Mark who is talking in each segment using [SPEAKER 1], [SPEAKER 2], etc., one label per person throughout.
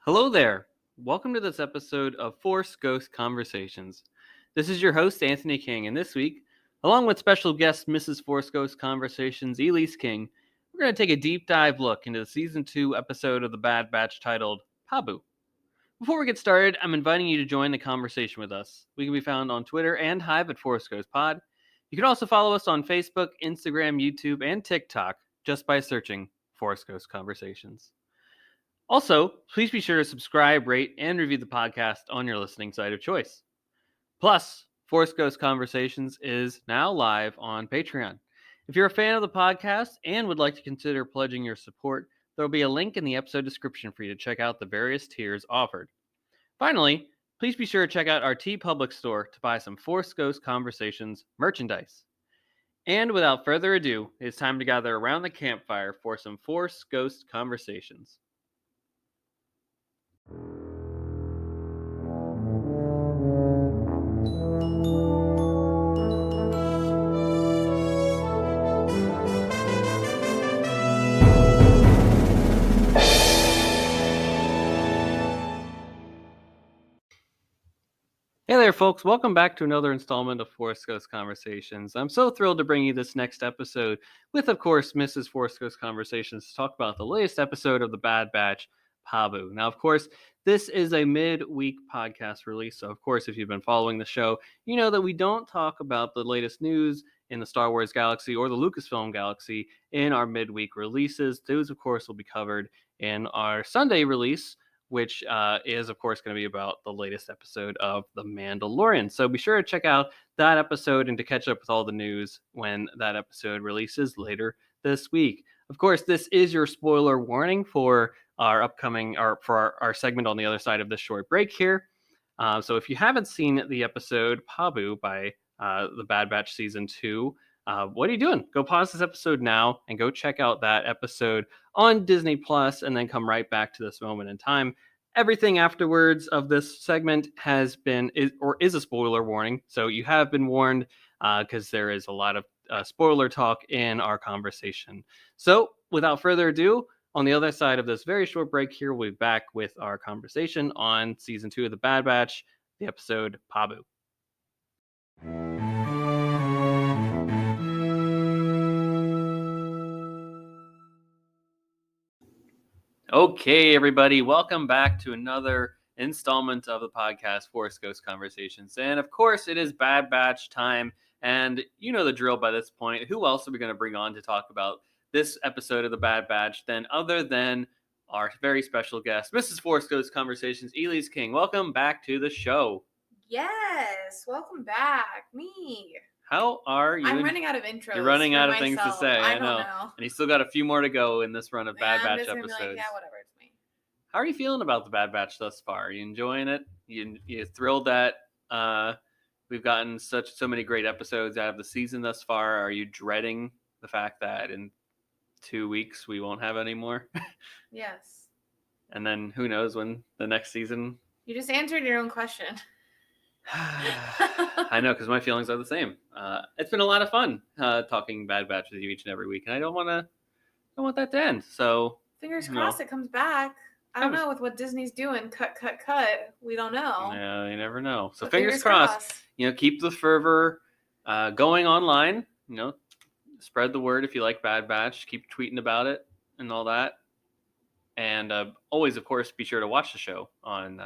[SPEAKER 1] Hello there. Welcome to this episode of Force Ghost Conversations. This is your host, Anthony King, and this week, along with special guest Mrs. Force Ghost Conversations, Elise King, we're going to take a deep dive look into the Season 2 episode of The Bad Batch titled Pabu. Before we get started, I'm inviting you to join the conversation with us. We can be found on Twitter and Hive at Force Ghost Pod. You can also follow us on Facebook, Instagram, YouTube, and TikTok just by searching Force Ghost Conversations. Also, please be sure to subscribe, rate, and review the podcast on your listening site of choice. Plus, Force Ghost Conversations is now live on Patreon. If you're a fan of the podcast and would like to consider pledging your support, there will be a link in the episode description for you to check out the various tiers offered. Finally, please be sure to check out our TeePublic store to buy some Force Ghost Conversations merchandise. And without further ado, it's time to gather around the campfire for some Force Ghost Conversations. Hey there, folks. Welcome back to another installment of Force Ghost Conversations. I'm so thrilled to bring you this next episode with, of course, Mrs. Force Ghost Conversations to talk about the latest episode of The Bad Batch, Pabu. Now, of course, this is a mid-week podcast release, so of course, if you've been following the show, you know that we don't talk about the latest news in the Star Wars galaxy or the Lucasfilm galaxy in our midweek releases. Those, of course, will be covered in our Sunday release, which is, of course, going to be about the latest episode of The Mandalorian. So be sure to check out that episode and to catch up with all the news when that episode releases later this week. Of course, this is your spoiler warning for our upcoming, or for our segment on the other side of this short break here. So if you haven't seen the episode Pabu by The Bad Batch Season 2, what are you doing? Go pause this episode now and go check out that episode on Disney Plus, and then come right back to this moment in time. Everything afterwards of this segment is a spoiler warning, so you have been warned because there is a lot of spoiler talk in our conversation. So without further ado, on the other side of this very short break here, we'll be back with our conversation on Season 2 of The Bad Batch, the episode Pabu. Okay, everybody, welcome back to another installment of the podcast, Force Ghost Conversations. And of course, it is Bad Batch time, and you know the drill by this point. Who else are we going to bring on to talk about this episode of the Bad Batch other than our very special guest, Mrs. Force Ghost Conversations, Elise King. Welcome back to the show.
[SPEAKER 2] Yes, welcome back. Me.
[SPEAKER 1] How are you?
[SPEAKER 2] I'm running out of intros.
[SPEAKER 1] You're running out of
[SPEAKER 2] myself.
[SPEAKER 1] things to say. I know. And you still got a few more to go in this run of Bad Batch episodes.
[SPEAKER 2] Like, yeah, whatever, it's me.
[SPEAKER 1] How are you feeling about the Bad Batch thus far? Are you enjoying it? You thrilled that we've gotten so many great episodes out of the season thus far? Are you dreading the fact that in 2 weeks we won't have any more?
[SPEAKER 2] Yes.
[SPEAKER 1] And then who knows when the next season?
[SPEAKER 2] You just answered your own question.
[SPEAKER 1] I know, because my feelings are the same. It's been a lot of fun talking Bad Batch with you each and every week, and I don't want that to end. So
[SPEAKER 2] fingers crossed it comes back. I don't know with what Disney's doing. Cut. We don't know.
[SPEAKER 1] Yeah, you never know. So fingers crossed. Keep the fervor going online. Spread the word if you like Bad Batch. Keep tweeting about it and all that. And always, of course, be sure to watch the show on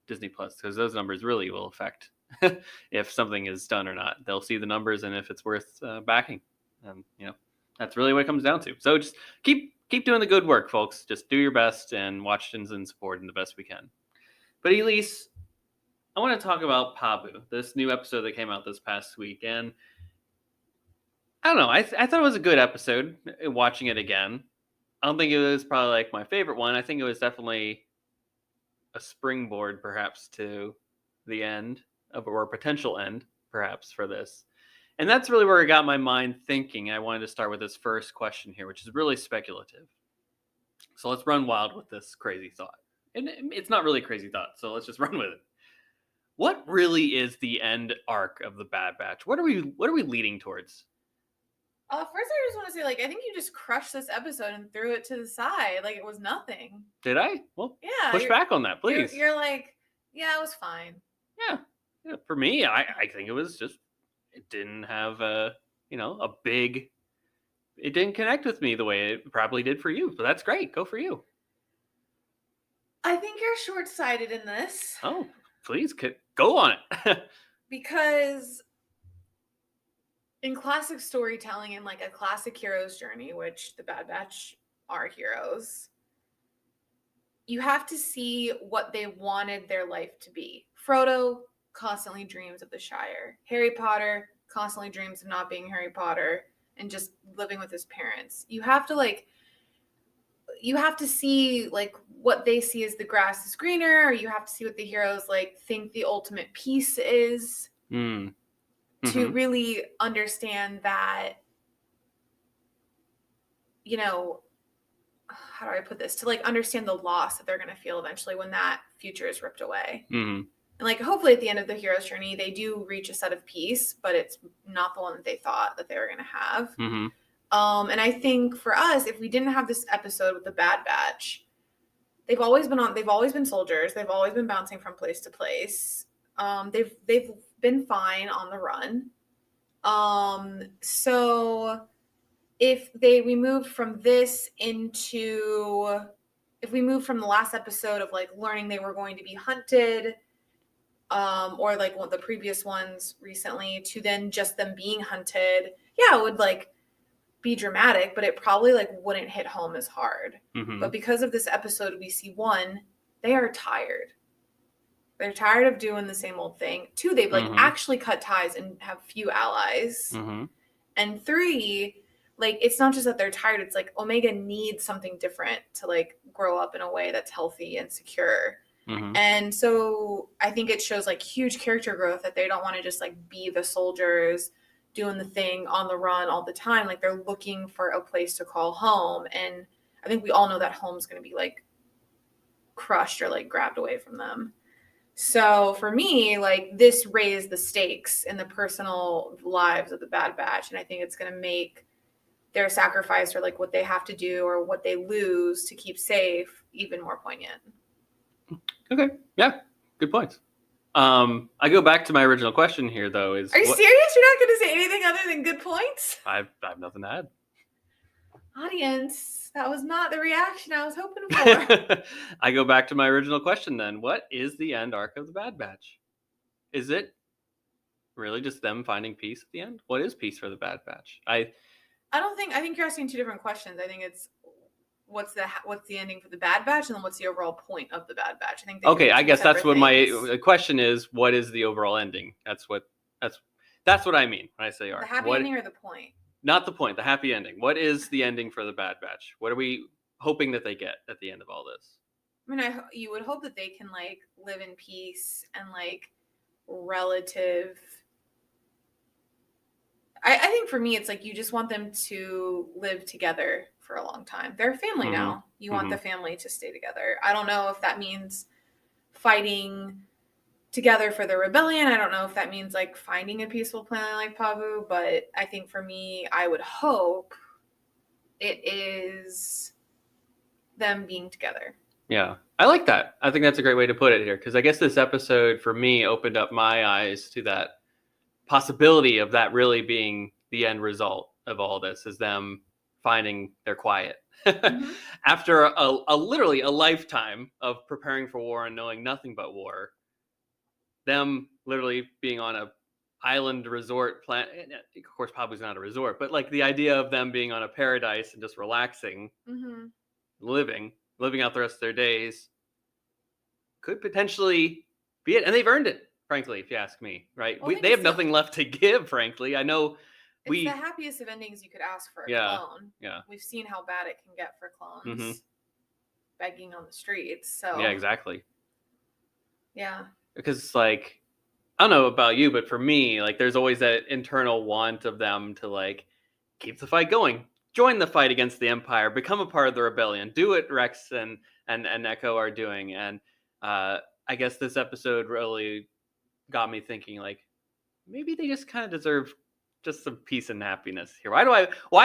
[SPEAKER 1] Disney Plus, because those numbers really will affect if something is done or not. They'll see the numbers and if it's worth backing. And that's really what it comes down to. So just keep doing the good work, folks. Just do your best and watch and support in the best we can. But Elise, I want to talk about Pabu, this new episode that came out this past week. And I don't know, I thought it was a good episode watching it again. I don't think it was probably like my favorite one. I think it was definitely a springboard perhaps to the end or a potential end perhaps for this. And that's really where it got my mind thinking. I wanted to start with this first question here, which is really speculative. So let's run wild with this crazy thought. And it's not really a crazy thought, so let's just run with it. What really is the end arc of the Bad Batch? What are we leading towards?
[SPEAKER 2] First, I just want to say, like, I think you just crushed this episode and threw it to the side, like it was nothing.
[SPEAKER 1] Did I? Well,
[SPEAKER 2] Yeah,
[SPEAKER 1] push back on that, please.
[SPEAKER 2] you're like, yeah, it was fine.
[SPEAKER 1] Yeah. Yeah. For me, I think it was just it didn't have a a big. It didn't connect with me the way it probably did for you. So that's great. Go for you.
[SPEAKER 2] I think you're short-sighted in this
[SPEAKER 1] Oh, please go on it.
[SPEAKER 2] because in classic storytelling and like a classic hero's journey, which the Bad Batch are heroes, you have to see what they wanted their life to be. Frodo constantly dreams of the Shire. Harry Potter constantly dreams of not being Harry Potter and just living with his parents. You have to see like what they see as the grass is greener, or you have to see what the heroes like think the ultimate peace is
[SPEAKER 1] Mm.
[SPEAKER 2] to
[SPEAKER 1] Mm-hmm.
[SPEAKER 2] really understand that, how do I put this? To like understand the loss that they're going to feel eventually when that future is ripped away.
[SPEAKER 1] Mm-hmm.
[SPEAKER 2] And like hopefully at the end of the hero's journey, they do reach a set of peace, but it's not the one that they thought that they were going to have.
[SPEAKER 1] Mm-hmm.
[SPEAKER 2] And I think for us, if we didn't have this episode with the Bad Batch, they've always been soldiers. They've always been bouncing from place to place. They've been fine on the run. So if we moved from this into, if we moved from the last episode of like learning they were going to be hunted, or like one of the previous ones recently, to then just them being hunted, yeah, it would like be dramatic, but it probably like wouldn't hit home as hard.
[SPEAKER 1] Mm-hmm.
[SPEAKER 2] But because of this episode, we see one, they are tired. They're tired of doing the same old thing. Two, they've like actually cut ties and have few allies.
[SPEAKER 1] Mm-hmm.
[SPEAKER 2] And three, like it's not just that they're tired, it's like Omega needs something different to like grow up in a way that's healthy and secure.
[SPEAKER 1] Mm-hmm.
[SPEAKER 2] And so I think it shows like huge character growth, that they don't want to just like be the soldiers doing the thing on the run all the time. Like they're looking for a place to call home. And I think we all know that home's going to be like crushed or like grabbed away from them. So for me, like this raised the stakes in the personal lives of the Bad Batch. And I think it's going to make their sacrifice, or like what they have to do or what they lose to keep safe, even more poignant.
[SPEAKER 1] Okay. Yeah. Good points. I go back to my original question here, though.
[SPEAKER 2] Are you serious? You're not going to say anything other than good points?
[SPEAKER 1] I have nothing to add.
[SPEAKER 2] Audience, that was not the reaction I was hoping for.
[SPEAKER 1] I go back to my original question then. What is the end arc of the Bad Batch? Is it really just them finding peace at the end? What is peace for the Bad Batch? I
[SPEAKER 2] think you're asking two different questions. I think it's what's the ending for the Bad Batch, and then what's the overall point of the Bad Batch. I think
[SPEAKER 1] okay. I guess that's what my question is. What is the overall ending? That's what I mean when I say arc.
[SPEAKER 2] The happy ending or the point?
[SPEAKER 1] Not the point. The happy ending. What is the ending for the Bad Batch? What are we hoping that they get at the end of all this?
[SPEAKER 2] I mean, you would hope that they can like live in peace and like relative. I think for me, it's like you just want them to live together for a long time. They're a family now. You want the family to stay together. I don't know if that means fighting together for the rebellion. I don't know if that means like finding a peaceful planet like Pabu, but I think for me, I would hope it is them being together.
[SPEAKER 1] Yeah, I like that. I think that's a great way to put it here, because I guess this episode for me opened up my eyes to that possibility of that really being the end result of all this, is them finding their quiet. After a literally a lifetime of preparing for war and knowing nothing but war, them literally being on a island resort planet. Of course, Pabu's not a resort, but like the idea of them being on a paradise and just relaxing, living out the rest of their days could potentially be it. And they've earned it, frankly, if you ask me, right?
[SPEAKER 2] Well,
[SPEAKER 1] They have nothing left to give, frankly. I know
[SPEAKER 2] it's the happiest of endings you could ask for a clone.
[SPEAKER 1] Yeah.
[SPEAKER 2] We've seen how bad it can get for clones begging on the streets. So
[SPEAKER 1] yeah, exactly.
[SPEAKER 2] Yeah.
[SPEAKER 1] Because it's like, I don't know about you, but for me, like there's always that internal want of them to like keep the fight going, join the fight against the Empire, become a part of the rebellion, do what Rex and Echo are doing. And I guess this episode really got me thinking, like, maybe they just kind of deserve just some peace and happiness here. Why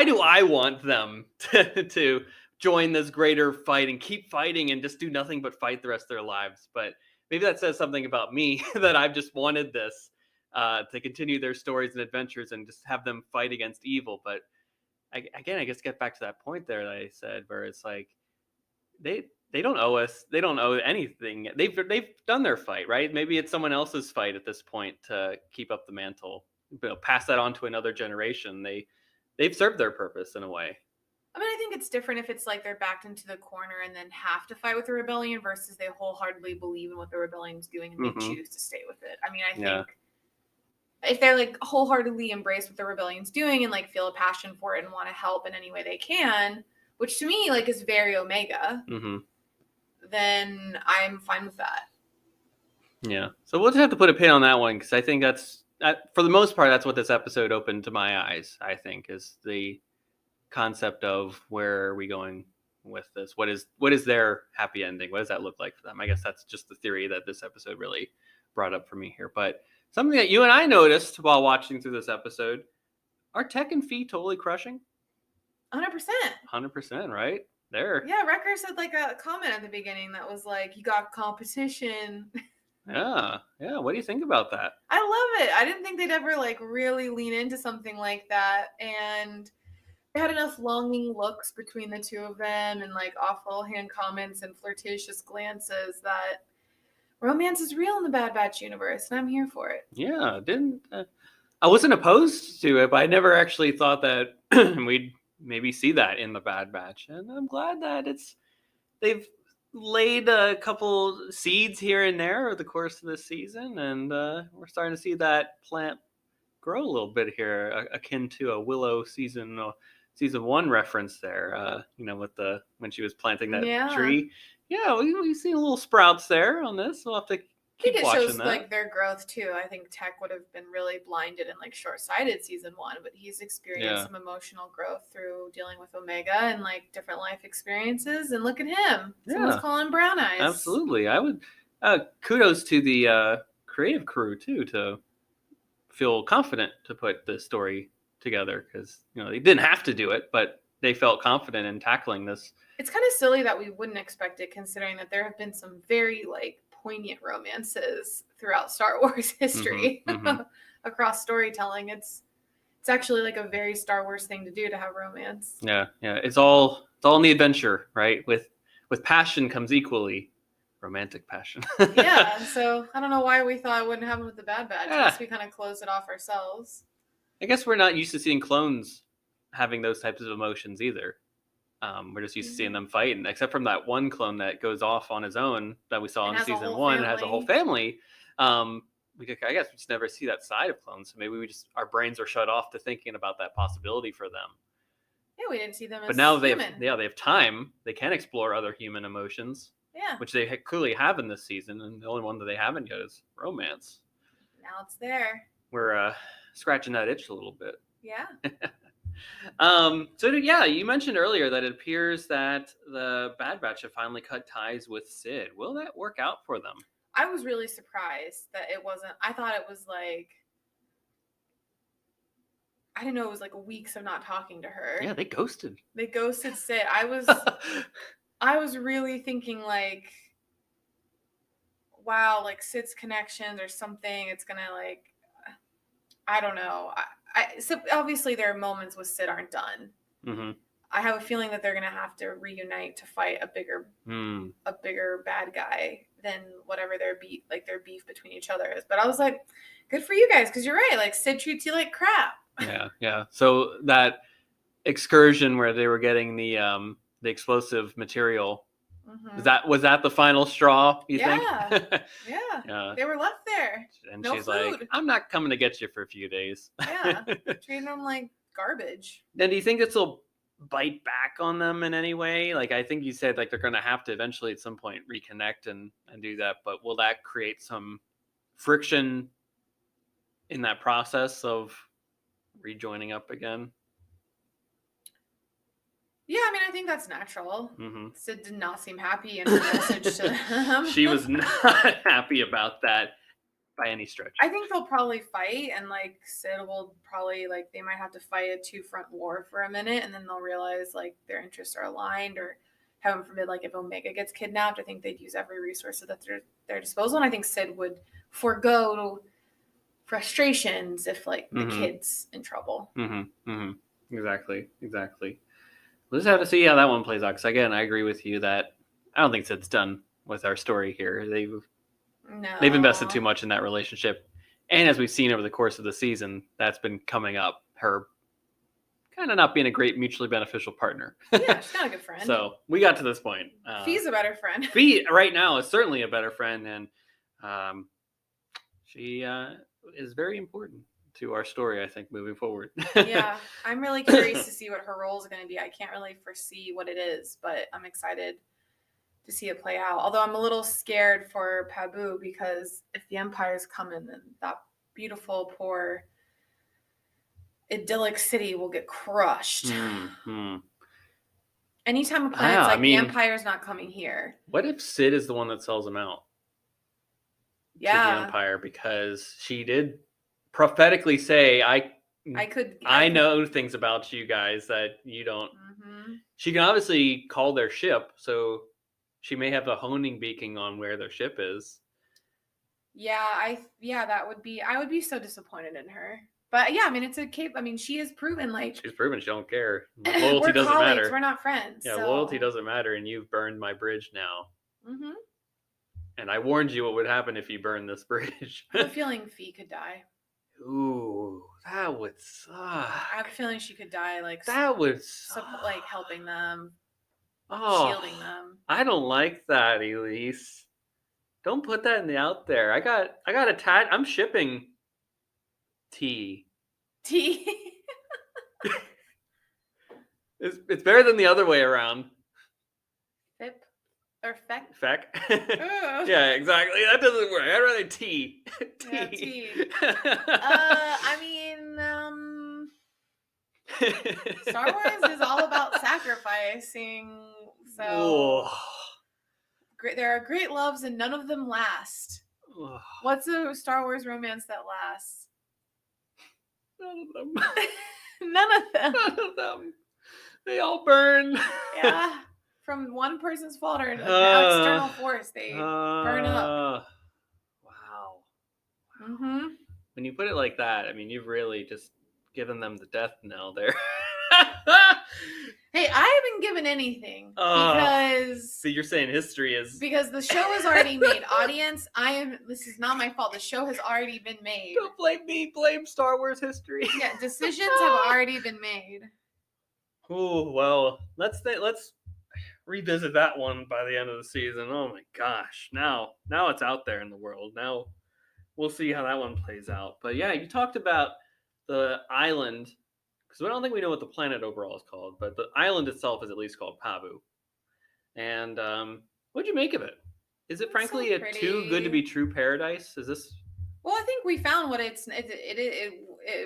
[SPEAKER 1] do I want them to join this greater fight and keep fighting and just do nothing but fight the rest of their lives? But maybe that says something about me that I've just wanted this to continue their stories and adventures and just have them fight against evil. But again, I guess get back to that point there that I said, where it's like they don't owe us. They don't owe anything. They've done their fight, right? Maybe it's someone else's fight at this point to keep up the mantle, pass that on to another generation. They've served their purpose in a way.
[SPEAKER 2] I mean, I think it's different if it's like they're backed into the corner and then have to fight with the rebellion versus they wholeheartedly believe in what the rebellion's doing and they choose to stay with it. I mean, I think if they're like wholeheartedly embrace what the rebellion's doing and like feel a passion for it and want to help in any way they can, which to me like is very Omega, then I'm fine with that.
[SPEAKER 1] Yeah. So we'll just have to put a pin on that one because I think that's for the most part that's what this episode opened to my eyes. I think is the concept of where are we going with this? What is their happy ending? What does that look like for them? I guess that's just the theory that this episode really brought up for me here. But something that you and I noticed while watching through this episode, are Tech and Fee totally crushing?
[SPEAKER 2] 100%.
[SPEAKER 1] 100%, right? There.
[SPEAKER 2] Yeah, Wrecker said like a comment at the beginning that was like, you got competition.
[SPEAKER 1] Yeah. What do you think about that?
[SPEAKER 2] I love it. I didn't think they'd ever like really lean into something like that. And they had enough longing looks between the two of them and like awful hand comments and flirtatious glances that romance is real in the Bad Batch universe, and I'm here for it.
[SPEAKER 1] Yeah, I wasn't opposed to it, but I never actually thought that we'd maybe see that in the Bad Batch, and I'm glad that they've laid a couple seeds here and there over the course of this season, and we're starting to see that plant grow a little bit here, akin to a Willow season 1 reference there. With when she was planting that tree. Yeah, we've seen little sprouts there on this. We'll have to keep watching that. I think it shows
[SPEAKER 2] like their growth too. I think Tech would have been really blinded and like short-sighted season 1, but he's experienced some emotional growth through dealing with Omega and like different life experiences. And look at him. Someone's calling him Brown Eyes.
[SPEAKER 1] Absolutely. I would kudos to the creative crew too to feel confident to put this story together because they didn't have to do it, but they felt confident in tackling this.
[SPEAKER 2] It's kind of silly that we wouldn't expect it, considering that there have been some very like poignant romances throughout Star Wars history across storytelling. It's actually like a very Star Wars thing to do to have romance.
[SPEAKER 1] Yeah. It's all in the adventure, right? With passion comes equally romantic passion.
[SPEAKER 2] Yeah. So I don't know why we thought it wouldn't happen with the Bad Batch. I guess we kind of closed it off ourselves.
[SPEAKER 1] I guess we're not used to seeing clones having those types of emotions either. We're just used to seeing them fight, and except from that one clone that goes off on his own that we saw in season 1 and has a whole family. I guess we just never see that side of clones. So maybe our brains are shut off to thinking about that possibility for them.
[SPEAKER 2] Yeah, we didn't see them as
[SPEAKER 1] But now
[SPEAKER 2] human.
[SPEAKER 1] they have time. They can explore other human emotions.
[SPEAKER 2] Yeah.
[SPEAKER 1] Which they clearly have in this season, and the only one that they haven't yet is romance.
[SPEAKER 2] Now it's there.
[SPEAKER 1] We're scratching that itch a little bit.
[SPEAKER 2] Yeah.
[SPEAKER 1] You mentioned earlier that it appears that the Bad Batch have finally cut ties with Sid. Will that work out for them?
[SPEAKER 2] I was really surprised that it wasn't. I thought it was like, I didn't know it was like weeks of not talking to her.
[SPEAKER 1] Yeah, they ghosted
[SPEAKER 2] Sid. I was really thinking like, wow, like Sid's connections or something. It's gonna like, I don't know. So obviously their moments with Sid aren't done.
[SPEAKER 1] Mm-hmm.
[SPEAKER 2] I have a feeling that they're gonna have to reunite to fight a bigger bad guy than whatever their beef between each other is. But I was like, good for you guys, because you're right. Like Sid treats you like crap.
[SPEAKER 1] Yeah. So that excursion where they were getting the explosive material. Was that the final straw, you think?
[SPEAKER 2] Yeah. They were left there.
[SPEAKER 1] And
[SPEAKER 2] no
[SPEAKER 1] she's
[SPEAKER 2] food.
[SPEAKER 1] like, I'm not coming to get you for a few days.
[SPEAKER 2] Yeah. Treating them like garbage.
[SPEAKER 1] Then do you think this will bite back on them in any way? Like, I think you said like they're going to have to eventually at some point reconnect and do that. But will that create some friction in that process of rejoining up again?
[SPEAKER 2] Yeah, I mean, I think that's natural. Sid did not seem happy in her message to him.
[SPEAKER 1] She was not happy about that by any stretch.
[SPEAKER 2] I think they'll probably fight, and like Sid will probably like they might have to fight a 2-front war for a minute, and then they'll realize like their interests are aligned, or heaven forbid, like if Omega gets kidnapped, I think they'd use every resource at their disposal, and I think Sid would forego frustrations if like the kid's in trouble.
[SPEAKER 1] Exactly. We'll just have to see how that one plays out. Because again, I agree with you that I don't think Sid's done with our story here. They've invested too much in that relationship, and as we've seen over the course of the season, that's been coming up. Her kind of not being a great mutually beneficial partner.
[SPEAKER 2] Yeah, she's not a good friend.
[SPEAKER 1] So we got to this point.
[SPEAKER 2] Fee's a better friend.
[SPEAKER 1] Fee right now is certainly a better friend, and she is very important to our story, I think, moving forward.
[SPEAKER 2] Yeah, I'm really curious to see what her role is going to be. I can't really foresee what it is, but I'm excited to see it play out. Although I'm a little scared for Pabu, because if the Empire's coming, then that beautiful, poor, idyllic city will get crushed. Anytime a planet's the Empire's not coming here.
[SPEAKER 1] What if Sid is the one that sells him out? To the Empire, because she did prophetically say, I know things about you guys that you don't. She can obviously call their ship, so she may have the honing beacon on where their ship is.
[SPEAKER 2] That would be. I would be so disappointed in her. But yeah, I mean, it's a cape. I mean, she has proven
[SPEAKER 1] she's proven she don't care. Loyalty doesn't matter.
[SPEAKER 2] We're not friends.
[SPEAKER 1] Yeah, so. Loyalty doesn't matter, and you've burned my bridge now.
[SPEAKER 2] Mm-hmm.
[SPEAKER 1] And I warned you what would happen if you burned this bridge.
[SPEAKER 2] I have a feeling Fee could die.
[SPEAKER 1] Ooh, that would suck.
[SPEAKER 2] I have a feeling she could die. Like
[SPEAKER 1] that would suck.
[SPEAKER 2] Like helping them,
[SPEAKER 1] shielding them. I don't like that, Elise. Don't put that in the out there. I got attached. I'm shipping T. It's better than the other way around.
[SPEAKER 2] Fip or feck?
[SPEAKER 1] Feck. Yeah, exactly. That doesn't work. I'd rather T. T.
[SPEAKER 2] Yeah, T. I mean, Star Wars is all about sacrificing. So there are great loves, and none of them last. What's a Star Wars romance that lasts?
[SPEAKER 1] None of them.
[SPEAKER 2] None
[SPEAKER 1] of them. They all burn.
[SPEAKER 2] Yeah. From one person's fault or an external force, they burn up.
[SPEAKER 1] Wow.
[SPEAKER 2] Mm-hmm.
[SPEAKER 1] When you put it like that, I mean, you've really just given them the death knell there.
[SPEAKER 2] Hey, I haven't given anything because.
[SPEAKER 1] So you're saying history is
[SPEAKER 2] because the show is already made. Audience, this is not my fault. The show has already been made.
[SPEAKER 1] Don't blame me. Blame Star Wars history.
[SPEAKER 2] Yeah, decisions have already been made.
[SPEAKER 1] Oh well, let's revisit that one by the end of the season. Oh my gosh, now it's out there in the world. Now we'll see how that one plays out. But yeah, you talked about the island. Because I don't think we know what the planet overall is called, but the island itself is at least called Pabu. And what'd you make of it? Is it frankly a too good to be true paradise? Is this?
[SPEAKER 2] Well, I think we found what it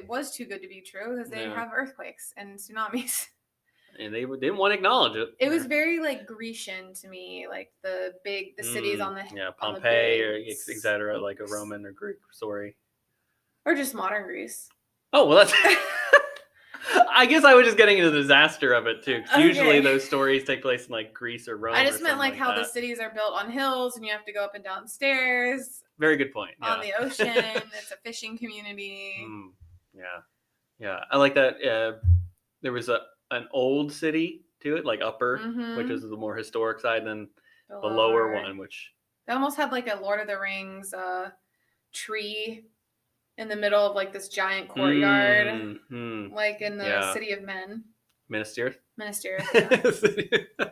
[SPEAKER 2] was too good to be true, because they have earthquakes and tsunamis.
[SPEAKER 1] And they didn't want to acknowledge it.
[SPEAKER 2] It was very like Grecian to me, like the cities on the
[SPEAKER 1] Pompeii or etc., like a Roman or Greek story,
[SPEAKER 2] or just modern Greece.
[SPEAKER 1] Oh well, that's. I guess I was just getting into the disaster of it too. Okay. Usually those stories take place in like Greece or Rome.
[SPEAKER 2] I just meant like how the cities are built on hills and you have to go up and down stairs.
[SPEAKER 1] Very good point.
[SPEAKER 2] On the ocean, it's a fishing community.
[SPEAKER 1] Yeah, I like that. There was an old city to it, like upper, which is the more historic side, than the lower one, which
[SPEAKER 2] they almost had like a Lord of the Rings tree in the middle of like this giant courtyard, like in the City of Men. Minas Tirith.
[SPEAKER 1] Yeah.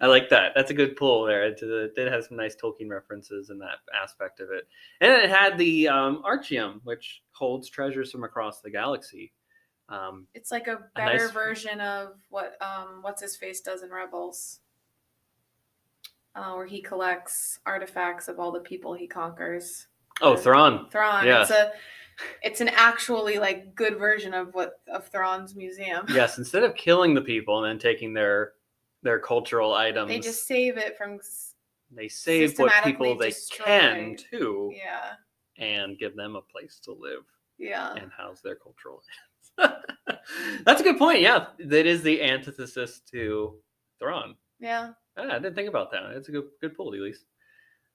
[SPEAKER 1] I like that. That's a good pull there. It did have some nice Tolkien references in that aspect of it. And it had the Archium, which holds treasures from across the galaxy.
[SPEAKER 2] It's like a better version of what What's-His-Face does in Rebels. Where he collects artifacts of all the people he conquers.
[SPEAKER 1] Oh, Thrawn.
[SPEAKER 2] Yes. It's an actually like good version of Thrawn's museum.
[SPEAKER 1] Yes, instead of killing the people and then taking their cultural items,
[SPEAKER 2] they just save it from.
[SPEAKER 1] They save what people they can too.
[SPEAKER 2] Yeah.
[SPEAKER 1] and give them a place to live
[SPEAKER 2] Yeah.
[SPEAKER 1] and house their cultural lands. That's a good point. Yeah, that is the antithesis to Thrawn.
[SPEAKER 2] Yeah.
[SPEAKER 1] I didn't think about that. It's a good pull, Elise.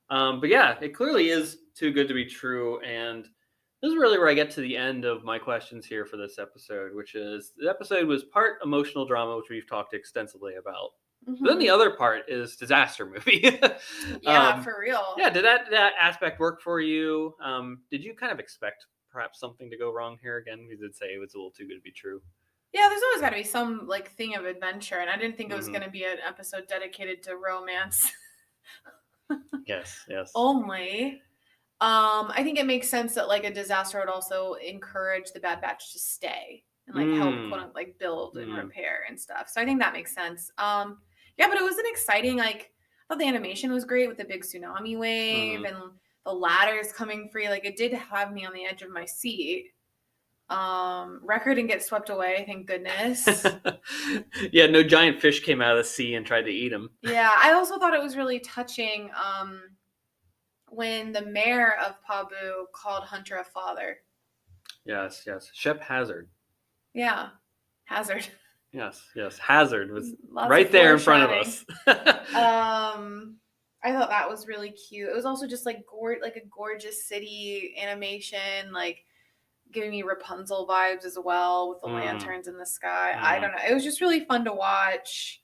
[SPEAKER 1] But yeah, it clearly is too good to be true. And this is really where I get to the end of my questions here for this episode, which is the episode was part emotional drama, which we've talked extensively about.
[SPEAKER 2] Mhm.
[SPEAKER 1] But then the other part is disaster movie.
[SPEAKER 2] Yeah, for real.
[SPEAKER 1] Yeah, did that aspect work for you? Did you kind of expect perhaps something to go wrong here again? We did say it was a little too good to be true.
[SPEAKER 2] Yeah, there's always got to be some like thing of adventure, and I didn't think it was
[SPEAKER 1] Mhm.
[SPEAKER 2] going to be an episode dedicated to romance
[SPEAKER 1] Yes.
[SPEAKER 2] only. I think it makes sense that like a disaster would also encourage the Bad Batch to stay and like help quote unquote like build and repair and stuff. So I think that makes sense. Yeah, but it was an exciting like I thought the animation was great with the big tsunami wave and the ladders coming free. Like it did have me on the edge of my seat. Wrecker didn't get swept away, thank goodness.
[SPEAKER 1] Yeah, no giant fish came out of the sea and tried to eat him.
[SPEAKER 2] Yeah, I also thought it was really touching when the mayor of Pabu called Hunter a father.
[SPEAKER 1] Yes. Shep Hazard.
[SPEAKER 2] Yeah, Hazard.
[SPEAKER 1] Yes. Hazard was
[SPEAKER 2] Lots
[SPEAKER 1] right
[SPEAKER 2] of
[SPEAKER 1] there in front of us.
[SPEAKER 2] I thought that was really cute. It was also just like a gorgeous city animation, like giving me Rapunzel vibes as well with the lanterns in the sky. I don't know. It was just really fun to watch.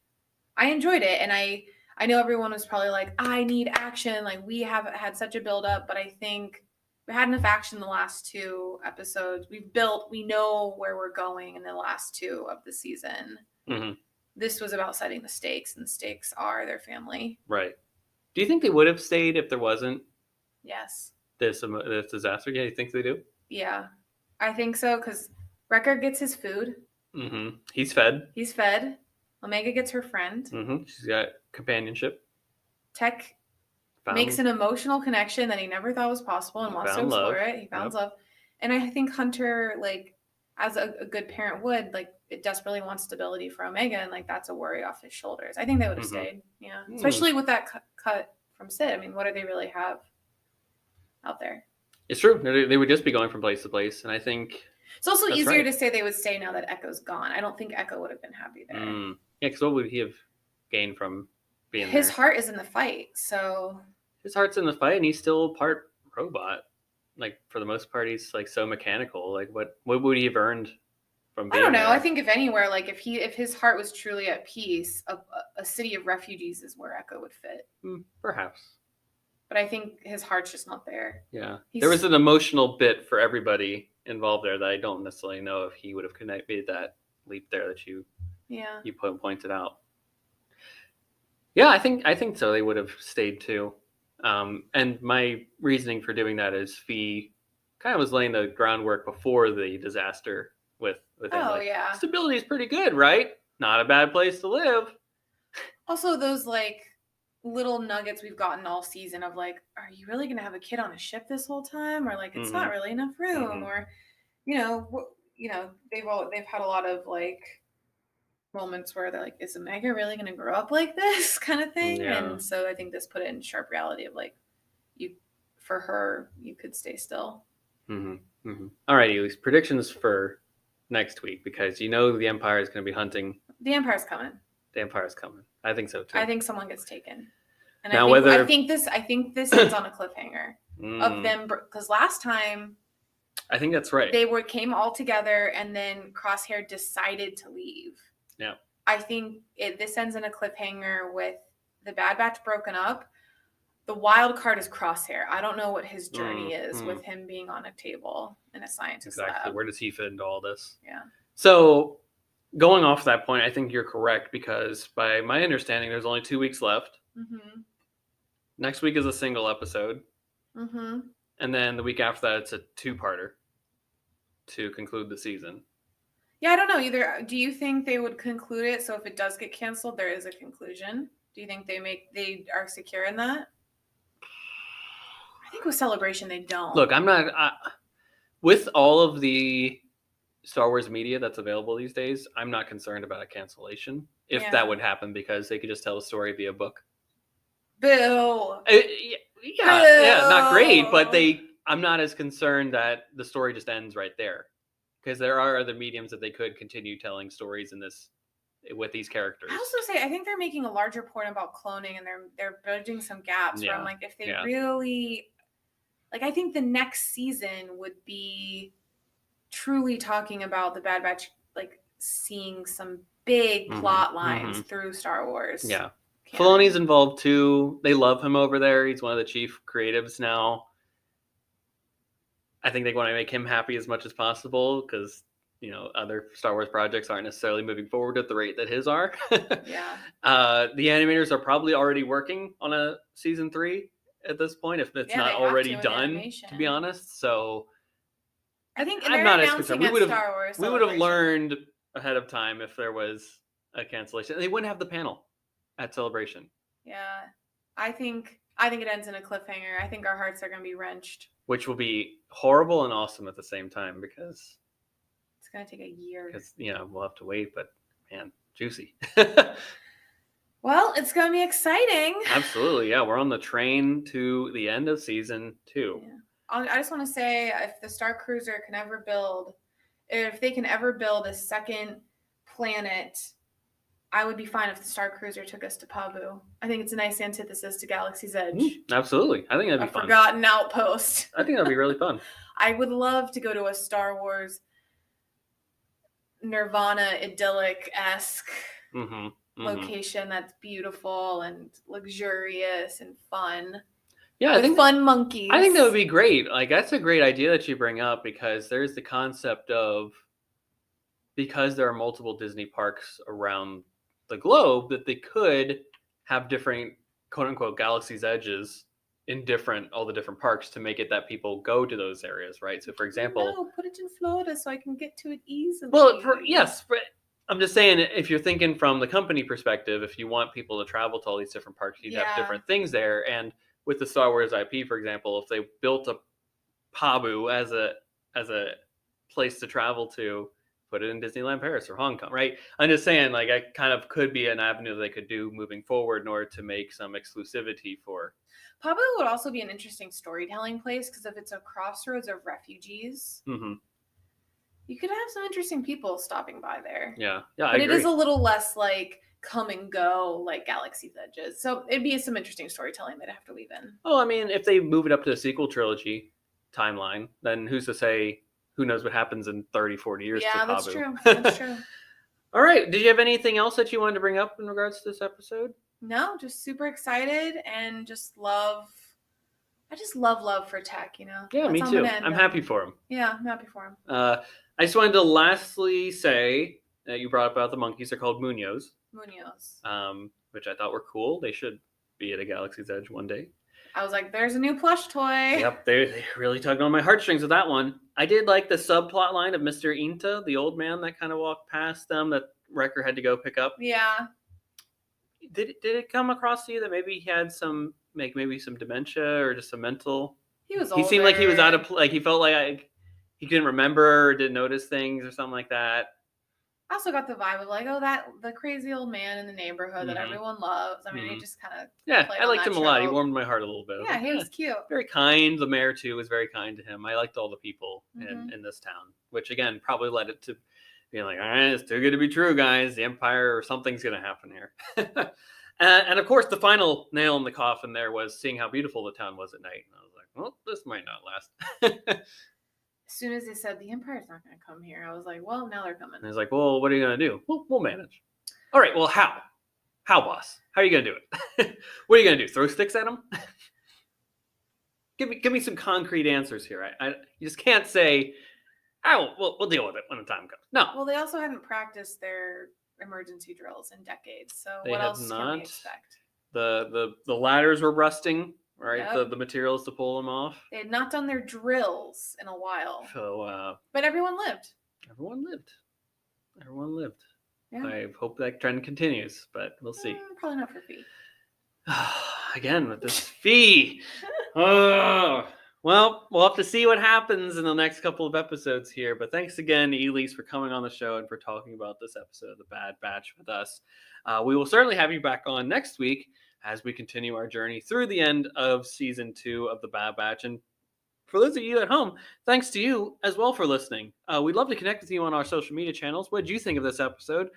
[SPEAKER 2] I enjoyed it, and I know everyone was probably like, I need action. Like we have had such a build up, but I think we had enough action the last two episodes. We know where we're going in the last two of the season. This was about setting the stakes, and the stakes are their family.
[SPEAKER 1] Right. Do you think they would have stayed if there wasn't
[SPEAKER 2] Yes.
[SPEAKER 1] this disaster? Yeah, you think they do?
[SPEAKER 2] Yeah, I think so, because Wrecker gets his food.
[SPEAKER 1] He's fed.
[SPEAKER 2] Omega gets her friend.
[SPEAKER 1] She's got companionship.
[SPEAKER 2] Tech makes an emotional connection that he never thought was possible and wants to explore it. He found love. And I think Hunter, like, as a good parent would, like, it desperately wants stability for Omega, and, like, that's a worry off his shoulders. I think they would have stayed. Yeah. Especially with that cut from Sid. I mean, what do they really have out there?
[SPEAKER 1] It's true. They would just be going from place to place, and I think
[SPEAKER 2] it's also easier to say they would stay now that Echo's gone. I don't think Echo would have been happy there.
[SPEAKER 1] Yeah, because what would he have gained from being
[SPEAKER 2] his
[SPEAKER 1] there?
[SPEAKER 2] heart is in the fight, so
[SPEAKER 1] his heart's in the fight, and he's still part robot. Like for the most part, he's like so mechanical. Like what would he have earned from being
[SPEAKER 2] I don't know.
[SPEAKER 1] there?
[SPEAKER 2] I think if anywhere, like if his heart was truly at peace, a city of refugees is where Echo would fit.
[SPEAKER 1] Perhaps.
[SPEAKER 2] But I think his heart's just not there.
[SPEAKER 1] Yeah. There was an emotional bit for everybody involved there that I don't necessarily know if he would have made that leap there that you pointed out. Yeah, I think so. They would have stayed too. And my reasoning for doing that is Fee kind of was laying the groundwork before the disaster with him.
[SPEAKER 2] Yeah.
[SPEAKER 1] Stability is pretty good, right? Not a bad place to live.
[SPEAKER 2] Also, those like little nuggets we've gotten all season of like, are you really going to have a kid on a ship this whole time? Or like, it's not really enough room. Or, they've had a lot of like moments where they're like, is Omega really going to grow up like this kind of thing?
[SPEAKER 1] Yeah.
[SPEAKER 2] And so I think this put it in sharp reality of like, for her, you could stay still.
[SPEAKER 1] All right, Elise, predictions for next week, because the Empire is going to be hunting.
[SPEAKER 2] The Empire's coming.
[SPEAKER 1] The Empire's coming. I think so too.
[SPEAKER 2] I think someone gets taken. And
[SPEAKER 1] now,
[SPEAKER 2] I think this ends on a cliffhanger of them, because last time
[SPEAKER 1] I think that's right.
[SPEAKER 2] They came all together, and then Crosshair decided to leave.
[SPEAKER 1] Yeah.
[SPEAKER 2] I think this ends in a cliffhanger with the Bad Batch broken up. The wild card is Crosshair. I don't know what his journey is with him being on a table in a scientist lab.
[SPEAKER 1] Where does he fit into all this?
[SPEAKER 2] Yeah.
[SPEAKER 1] So going off that point, I think you're correct, because by my understanding, there's only 2 weeks left. Next week is a single episode. And then the week after that, it's a two-parter to conclude the season.
[SPEAKER 2] Yeah, I don't know either. Do you think they would conclude it? So if it does get canceled, there is a conclusion. Do you think they are secure in that? I think with Celebration, they don't.
[SPEAKER 1] Look, I'm not with all of the Star Wars media that's available these days. I'm not concerned about a cancellation if that would happen, because they could just tell a story via book.
[SPEAKER 2] Boo.
[SPEAKER 1] Yeah, not great, but they I'm not as concerned that the story just ends right there, because there are other mediums that they could continue telling stories in this with these characters.
[SPEAKER 2] I also say I think they're making a larger point about cloning, and they're bridging some gaps where I'm like, if they really, like, I think the next season would be truly talking about the Bad Batch, like seeing some big plot lines through Star Wars.
[SPEAKER 1] Yeah. Filoni's involved too. They love him over there. He's one of the chief creatives now. I think they want to make him happy as much as possible because, you know, other Star Wars projects aren't necessarily moving forward at the rate that his are.
[SPEAKER 2] Yeah.
[SPEAKER 1] The animators are probably already working on a season 3 at this point, if it's not already done, to be honest. So
[SPEAKER 2] I think
[SPEAKER 1] I'm not as concerned. We would have learned ahead of time if there was a cancellation. They wouldn't have the panel at Celebration.
[SPEAKER 2] Yeah. I think it ends in a cliffhanger. I think our hearts are going to be wrenched.
[SPEAKER 1] Which will be horrible and awesome at the same time, because
[SPEAKER 2] it's going to take a year.
[SPEAKER 1] Because, you know, we'll have to wait, but man, juicy.
[SPEAKER 2] Well, it's going to be exciting.
[SPEAKER 1] Absolutely. Yeah. We're on the train to the end of season 2.
[SPEAKER 2] Yeah. I just want to say, if the Star Cruiser can ever if they can ever build a second planet, I would be fine if the Star Cruiser took us to Pabu. I think it's a nice antithesis to Galaxy's Edge.
[SPEAKER 1] Absolutely. I think that'd be fun.
[SPEAKER 2] A forgotten outpost.
[SPEAKER 1] I think that'd be really fun.
[SPEAKER 2] I would love to go to a Star Wars Nirvana idyllic-esque location that's beautiful and luxurious and fun.
[SPEAKER 1] Yeah, I think
[SPEAKER 2] fun monkeys.
[SPEAKER 1] I think that would be great. Like, that's a great idea that you bring up, because there's the concept of, because there are multiple Disney parks around the globe, that they could have different quote unquote Galaxy's Edges in all the different parks to make it that people go to those areas, right? So, for example,
[SPEAKER 2] no, put it in Florida so I can get to it easily.
[SPEAKER 1] Well, yes, but I'm just saying, if you're thinking from the company perspective, if you want people to travel to all these different parks, you'd have different things there. And with the Star Wars IP, for example, if they built a Pabu as a place to travel to, put it in Disneyland Paris or Hong Kong, right? I'm just saying, like, I kind of could be an avenue they could do moving forward in order to make some exclusivity for.
[SPEAKER 2] Pabu would also be an interesting storytelling place, because if it's a crossroads of refugees, you could have some interesting people stopping by there.
[SPEAKER 1] Yeah,
[SPEAKER 2] but it is a little less like come and go like Galaxy's Edges. So it'd be some interesting storytelling they'd have to weave in.
[SPEAKER 1] Oh, I mean, if they move it up to the sequel trilogy timeline, then who's to say? Who knows what happens in 30, 40 years to Pabu.
[SPEAKER 2] That's true. That's true.
[SPEAKER 1] All right. Did you have anything else that you wanted to bring up in regards to this episode?
[SPEAKER 2] No, just super excited and just love. I just love for Tech, you know?
[SPEAKER 1] Yeah, me too. I'm happy for him.
[SPEAKER 2] Yeah, I'm happy for him.
[SPEAKER 1] I just wanted to lastly say that you brought up about the monkeys. They're called Munoz. Which I thought were cool. They should be at a Galaxy's Edge one day.
[SPEAKER 2] I was like, there's a new plush toy.
[SPEAKER 1] Yep, they really tugged on my heartstrings with that one. I did like the subplot line of Mr. Inta, the old man that kind of walked past them that Wrecker had to go pick up.
[SPEAKER 2] Yeah.
[SPEAKER 1] Did it come across to you that maybe he had some dementia or just some mental?
[SPEAKER 2] He was older.
[SPEAKER 1] He seemed like he was out of he felt like he couldn't remember or didn't notice things or something like that.
[SPEAKER 2] I also got the vibe of like, the crazy old man in the neighborhood that everyone loves. I mean, he just kind of
[SPEAKER 1] I liked him a lot. He warmed my heart a little bit.
[SPEAKER 2] Yeah, he was cute.
[SPEAKER 1] Very kind. The mayor too was very kind to him. I liked all the people in this town, which again probably led it to being like, all right, it's too good to be true, guys. The Empire or something's gonna happen here. And of course, the final nail in the coffin there was seeing how beautiful the town was at night. And I was like, well, this might not last.
[SPEAKER 2] As soon as they said the Empire's not going to come here, I was like, well, now they're coming.
[SPEAKER 1] And he's like, well, what are you going to do? We'll manage. All right, well, how? How, boss? How are you going to do it? What are you going to do? Throw sticks at them? Give me some concrete answers here. You just can't say, oh, we'll deal with it when the time comes. No.
[SPEAKER 2] Well, they also hadn't practiced their emergency drills in decades, so what else can we expect?
[SPEAKER 1] The ladders were rusting. Right, yep. The materials to pull them off.
[SPEAKER 2] They had not done their drills in a while.
[SPEAKER 1] So,
[SPEAKER 2] but everyone lived.
[SPEAKER 1] Everyone lived.
[SPEAKER 2] Yeah.
[SPEAKER 1] I hope that trend continues, but we'll see.
[SPEAKER 2] Probably not for fee.
[SPEAKER 1] Again with this fee. Well, we'll have to see what happens in the next couple of episodes here. But thanks again, Elise, for coming on the show and for talking about this episode of The Bad Batch with us. We will certainly have you back on next week as we continue our journey through the end of season 2 of The Bad Batch. And for those of you at home, thanks to you as well for listening. We'd love to connect with you on our social media channels. What did you think of this episode?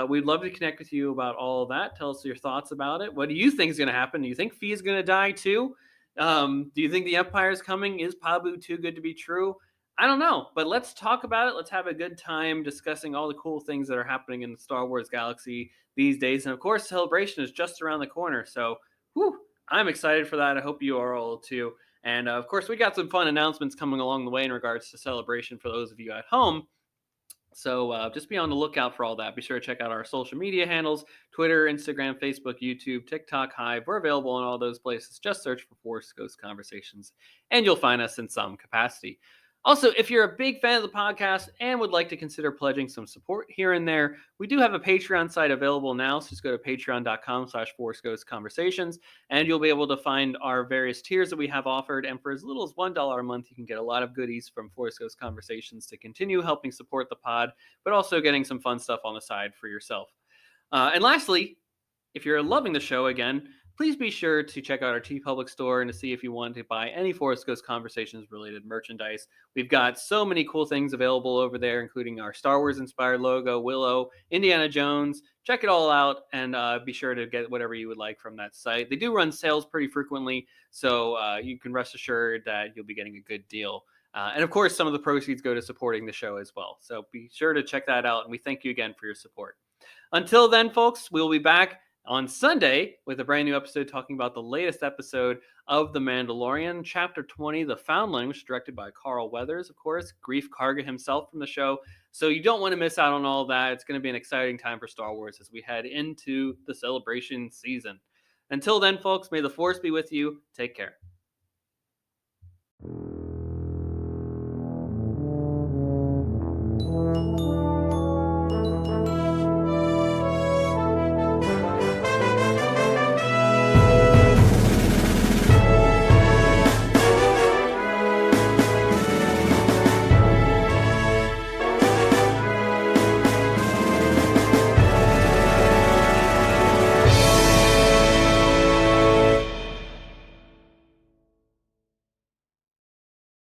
[SPEAKER 1] We'd love to connect with you about all of that. Tell us your thoughts about it. What do you think is going to happen? Do you think Fee is going to die too? Do you think the Empire is coming? Is Pabu too good to be true? I don't know, but let's talk about it. Let's have a good time discussing all the cool things that are happening in the Star Wars galaxy these days. And of course, Celebration is just around the corner. So, whew, I'm excited for that. I hope you are all too. And of course, we got some fun announcements coming along the way in regards to Celebration for those of you at home. So just be on the lookout for all that. Be sure to check out our social media handles: Twitter, Instagram, Facebook, YouTube, TikTok, Hive. We're available in all those places. Just search for Force Ghost Conversations, and you'll find us in some capacity. Also, if you're a big fan of the podcast and would like to consider pledging some support here and there, we do have a Patreon site available now. So just go to patreon.com/ForceGhostConversations, and you'll be able to find our various tiers that we have offered. And for as little as $1 a month, you can get a lot of goodies from Force Ghost Conversations to continue helping support the pod, but also getting some fun stuff on the side for yourself. And lastly, if you're loving the show again, please be sure to check out our TeePublic store and to see if you want to buy any Forest Ghost Conversations related merchandise. We've got so many cool things available over there, including our Star Wars inspired logo, Willow, Indiana Jones. Check it all out, and be sure to get whatever you would like from that site. They do run sales pretty frequently, so you can rest assured that you'll be getting a good deal. And of course, some of the proceeds go to supporting the show as well. So be sure to check that out, and we thank you again for your support. Until then, folks, we'll be back on Sunday with a brand new episode talking about the latest episode of The Mandalorian, Chapter 20, The Foundling, which is directed by Carl Weathers, of course, Grief Karga himself from the show. So you don't want to miss out on all that. It's going to be an exciting time for Star Wars as we head into the celebration season. Until then, folks, may the Force be with you. Take care.